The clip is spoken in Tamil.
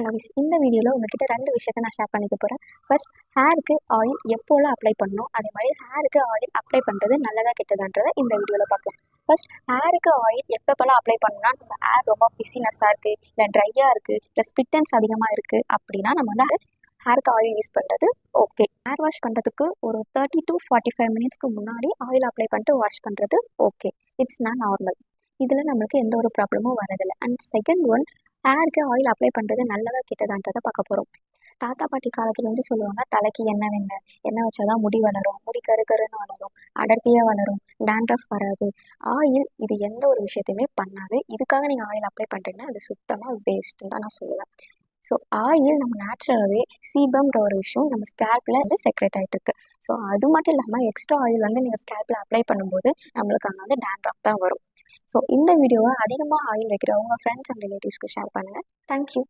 ஹலோ மிஸ், இந்த வீடியோவில் உங்ககிட்ட 2 விஷயத்த நான் ஷேர் பண்ணிக்க போகிறேன். ஃபர்ஸ்ட், ஹேருக்கு ஆயில் எப்போலாம் அப்ளை பண்ணணும், அதே மாதிரி ஹேருக்கு ஆயில் அப்ளை பண்ணுறது நல்லதா கெட்டதான்றதை இந்த வீடியோவில் பார்க்கலாம். ஃபர்ஸ்ட், ஹேருக்கு ஆயில் எப்பப்போலாம் அப்ளை பண்ணணும்னா, நம்ம ஹேர் ரொம்ப பிஸினஸ்ஸாக இருக்குது, இல்லை ட்ரையாக இருக்குது, இல்லை ஸ்பிட்டன்ஸ் அதிகமாக இருக்குது அப்படின்னா நம்ம வந்து ஹேருக்கு ஆயில் யூஸ் பண்ணுறது ஓகே. ஹேர் வாஷ் பண்ணுறதுக்கு ஒரு 30 to 45 மினிட்ஸ்க்கு முன்னாடி ஆயில் அப்ளை பண்ணிட்டு வாஷ் பண்ணுறது ஓகே. இட்ஸ் நான் நார்மல். இதில் நம்மளுக்கு எந்த ஒரு ப்ராப்ளமும் வரதில்லை. அண்ட் செகண்ட் ஒன், ஹேருக்கு ஆயில் அப்ளை பண்ணுறது நல்லதா கெட்டதான்றதை பார்க்க போகிறோம். தாத்தா பாட்டி காலத்துலேருந்து சொல்லுவாங்க, தலைக்கு எண்ணெய் வேணும், எண்ணெய் வச்சாதான் முடி வளரும், முடி கரு கருன்னு வளரும், அடர்த்தியாக வளரும், டேண்ட்ரஃப் வராது. ஆயில் இது எந்த ஒரு விஷயத்தையுமே பண்ணாது. இதுக்காக நீங்கள் ஆயில் அப்ளை பண்ணுறீங்கன்னா அது சுத்தமாக வேஸ்ட்டுன்னு தான் நான் சொல்லுவேன். ஸோ ஆயில் நம்ம நேச்சுரலாகவே சீபம்ன்ற ஒரு விஷயம் நம்ம ஸ்கேல்பில் வந்து செக்ரேட் ஆகிட்டு இருக்கு. ஸோ அது மட்டும் இல்லாமல் எக்ஸ்ட்ரா ஆயில் வந்து நீங்கள் ஸ்கேல்பில் அப்ளை பண்ணும்போது நம்மளுக்கு அங்கே வந்து டேண்ட்ரஃப் தான் வரும். ஸோ இந்த வீடியோவை அதிகமாக ஆயில் வைக்கிற உங்கள் ஃப்ரெண்ட்ஸ் அண்ட் ரிலேட்டிவ்ஸ்க்கு ஷேர் பண்ணுங்கள். தேங்க்யூ.